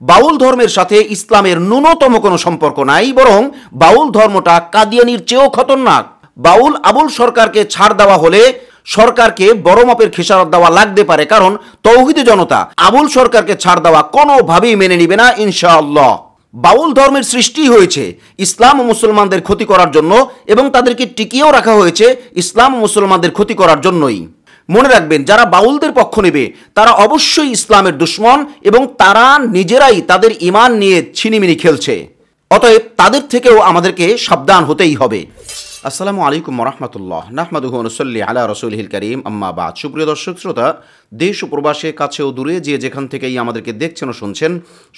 বাউল ধর্মের সাথে ইসলামের ন্যূনতম কোনো সম্পর্ক নাই, বরং বাউল ধর্মটা কাদিয়ানির চেয়েও খতরনাক। বাউল আবুল সরকারকে ছাড় দেওয়া হলে সরকারকে বড় মাপের খেসারত দেওয়া লাগতে পারে, কারণ তৌহিদি জনতা আবুল সরকারকে ছাড় দেওয়া কোনোভাবেই মেনে নিবে না ইনশাআল্লাহ। বাউল ধর্মের সৃষ্টি হয়েছে ইসলাম ও মুসলমানদের ক্ষতি করার জন্য, এবং তাদেরকে টিকিয়েও রাখা হয়েছে ইসলাম ও মুসলমানদের ক্ষতি করার জন্যই। মনে রাখবেন, যারা বাউলদের পক্ষ নেবে তারা অবশ্যই ইসলামের দুশ্মন, এবং তারা নিজেরাই তাদের ঈমান নিয়ে ছিনিমিনি খেলছে। অতএব তাদের থেকেও আমাদেরকে সাবধান হতেই হবে। আসসালামু আলাইকুম ওয়া নাহমাদুহু ওয়া নুসাল্লি আলা রাসূলিহিল কারীম, আম্মা বাদ। সুপ্রিয় দর্শক শ্রোতা, দেশ ও প্রবাসে কাছে ও দূরে যে যেখান থেকেই আমাদেরকে দেখছেন ও শুনছেন,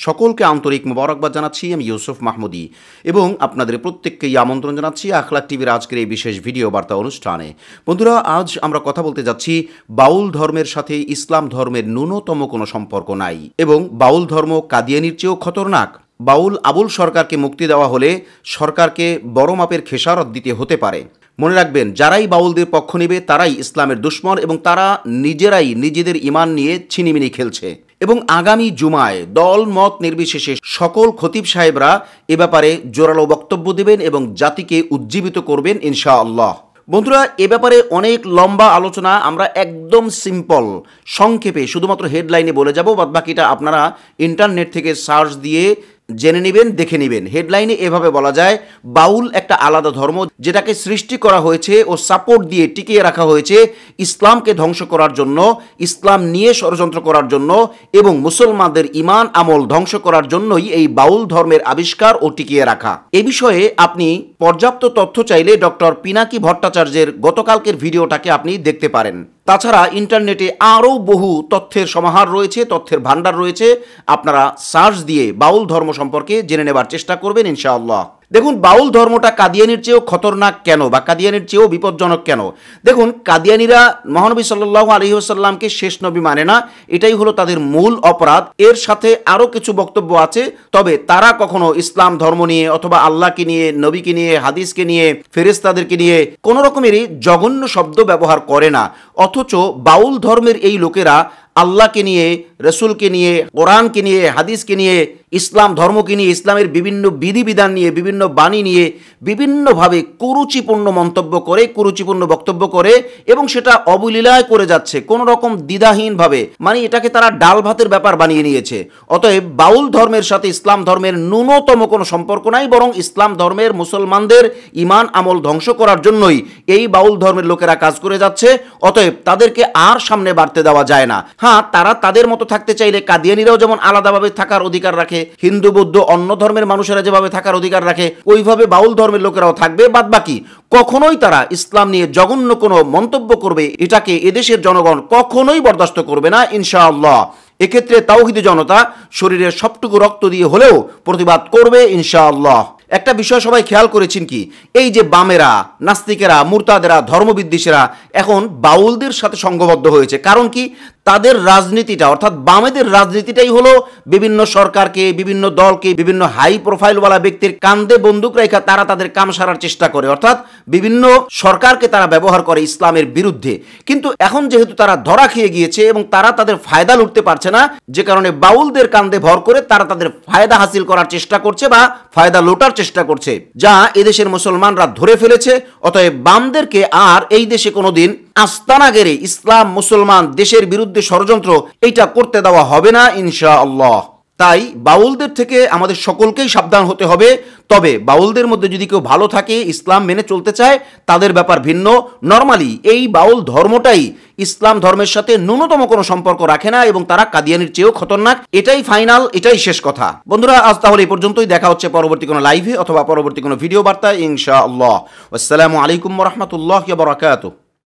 সকলকে আন্তরিক মোবারকবাদ জানাচ্ছি। আমি ইউসুফ মাহমুদি, এবং আপনাদের প্রত্যেককেই আমন্ত্রণ জানাচ্ছি আখলাক টিভির আজকের এই বিশেষ ভিডিও বার্তা অনুষ্ঠানে। বন্ধুরা, আজ আমরা কথা বলতে যাচ্ছি বাউল ধর্মের সাথে ইসলাম ধর্মের ন্যূনতম কোনো সম্পর্ক নাই, এবং বাউল ধর্ম কাদিয়ানির চেয়েও খতরনাক। বাউল আবুল সরকারকে মুক্তি দেওয়া হলে সরকারকে বড় মাপের খেসারত দিতে হতে পারে। মনে রাখবেন, যারাই বাউলদের পক্ষ নেবে তারাই ইসলামের দুশ্মন, এবং তারা নিজেরাই নিজেদের ঈমান নিয়ে ছিনিমিনি খেলছে। এবং আগামী জুমায় দল মত নির্বিশেষে সকল খতিব সাহেবরা এ ব্যাপারে জোরালো বক্তব্য দেবেন এবং জাতিকে উজ্জীবিত করবেন ইনশাআল্লাহ। বন্ধুরা, এ ব্যাপারে অনেক লম্বা আলোচনা আমরা একদম সিম্পল সংক্ষেপে শুধুমাত্র হেডলাইনে বলে যাব, বাদ বাকিটা আপনারা ইন্টারনেট থেকে সার্চ দিয়ে জেনে নেবেন, দেখে নেবেন। হেডলাইনে এভাবে বলা যায়, বাউল একটা আলাদা ধর্ম যেটাকে সৃষ্টি করা হয়েছে ও সাপোর্ট দিয়ে টিকিয়ে রাখা হয়েছে ইসলামকে ধ্বংস করার জন্য, ইসলাম নিয়ে ষড়যন্ত্র করার জন্য, এবং মুসলমানদের ঈমান আমল ধ্বংস করার জন্যই এই বাউল ধর্মের আবিষ্কার ও টিকিয়ে রাখা। এ বিষয়ে আপনি পর্যাপ্ত তথ্য চাইলে ডক্টর পিনাকি ভট্টাচার্যের গতকালকের ভিডিওটাকে আপনি দেখতে পারেন। তাছাড়া ইন্টারনেটে আরও বহু তথ্যের সমাহার রয়েছে, তথ্যের ভান্ডার রয়েছে। আপনারা সার্চ দিয়ে বাউল ধর্ম সম্পর্কে জেনে নেবার চেষ্টা করবেন ইনশাআল্লাহ। দেখুন, বাউল ধর্মটা কাদিয়ানির চেয়েও খতরনাক কেন, বা কাদিয়ানির চেয়েও বিপজ্জনক কেন? দেখুন, কাদিয়ানিরা মহানবী সাল্লাল্লাহু আলাইহি ওয়াসাল্লামকে শেষ নবী মানে না, এটাই হলো তাদের মূল অপরাধ। এর সাথে আরও কিছু বক্তব্য আছে, তবে তারা কখনো ইসলাম ধর্ম নিয়ে অথবা আল্লাহকে নিয়ে, নবীকে নিয়ে, হাদিসকে নিয়ে, ফেরেশতাদেরকে নিয়ে কোনো রকমেরই জঘন্য শব্দ ব্যবহার করে না। অথচ বাউল ধর্মের এই লোকেরা আল্লাহকে নিয়ে, রসুলকে নিয়ে, কোরআনকে নিয়ে, হাদিসকে নিয়ে, ইসলাম ধর্মকে নিয়ে, ইসলামের বিভিন্ন বিধিবিধান নিয়ে, বিভিন্ন বাণী নিয়ে বিভিন্নভাবে কুরুচিপূর্ণ মন্তব্য করে, কুরুচিপূর্ণ বক্তব্য করে, এবং সেটা অবলীলায় করে যাচ্ছে কোনো রকম দ্বিধাহীনভাবে। মানে এটাকে তারা ডাল ভাতের ব্যাপার বানিয়ে নিয়েছে। অতএব বাউল ধর্মের সাথে ইসলাম ধর্মের ন্যূনতম কোনো সম্পর্ক নাই, বরং ইসলাম ধর্মের মুসলমানদের ঈমান আমল ধ্বংস করার জন্যই এই বাউল ধর্মের লোকেরা কাজ করে যাচ্ছে। অতএব তাদেরকে আর সামনে বাড়তে দেওয়া যায় না। হ্যাঁ, তারা তাদের মতো থাকতে চাইলে কাদিয়ানিরাও যেমন আলাদাভাবে থাকার অধিকার রাখে, হিন্দু বৌদ্ধ অন্য ধর্মের মানুষেরা যেভাবে থাকার অধিকার রাখে, ওইভাবে বাউল ধর্মের লোকেরাও থাকবে। বাদ বাকি কখনোই তারা ইসলাম নিয়ে জঘন্য কোনো মন্তব্য করবে, এটাকে এদেশের জনগণ কখনোই বরদাস্ত করবে না ইনশাআল্লাহ। এক্ষেত্রে তাওহীদি জনতা শরীরের সবটুকু রক্ত দিয়ে হলেও প্রতিবাদ করবে ইনশাআল্লাহ। একটা বিষয় সবাই খেয়াল করেছেন কি, এই যে বামেরা, নাস্তিকেরা, মুরতাদেরা, ধর্মবিদ্বেষীরা এখন বাউলদের সাথে সংঘবদ্ধ হয়েছে। কারণ কি, তাদের রাজনীতিটা, অর্থাৎ বামেদের রাজনীতিটাই হলো বিভিন্ন সরকারকে, বিভিন্ন দলকে, বিভিন্ন হাই প্রোফাইলওয়ালা ব্যক্তির কান্দে বন্দুক রেখা তারা তাদের কাম সারার চেষ্টা করে, অর্থাৎ বিভিন্ন সরকারকে তারা ব্যবহার করে ইসলামের বিরুদ্ধে। কিন্তু এখন যেহেতু তারা ধরা খেয়ে গিয়েছে এবং তারা তাদের ফায়দা লুটতে পারছে না, যে কারণে বাউলদের কান্দে ভর করে তারা তাদের ফায়দা হাসিল করার চেষ্টা করছে বা ফায়দা লোটার চেষ্টা করছে, যা এদেশের মুসলমানরা ধরে ফেলেছে। অতএব বামদেরকে আর এই দেশে কোনোদিন আস্তানা গেড়ে ইসলাম মুসলমান দেশের বিরুদ্ধে ষড়যন্ত্র এইটা করতে দেওয়া হবে না ইনশাআল্লাহ। তাই বাউলদের থেকে আমাদের সকলকেই সাবধান হতে হবে। তবে বাউলদের মধ্যে যদি কেউ ভালো থাকে, ইসলাম মেনে চলতে চায়, তাদের ব্যাপার ভিন্ন। নর্মালি এই বাউল ধর্মটাই ইসলাম ধর্মের সাথে ন্যূনতম কোনো সম্পর্ক রাখে না, এবং তারা কাদিয়ানির চেয়েও খতরনাক। এটাই ফাইনাল, এটাই শেষ কথা। বন্ধুরা, আজ তাহলে এই পর্যন্তই। দেখা হচ্ছে পরবর্তী কোনো লাইভে অথবা পরবর্তী কোনো ভিডিও বার্তায় ইনশাআল্লাহ। আসসালামু আলাইকুম ওয়া রাহমাতুল্লাহি ওয়া বারাকাতুহু।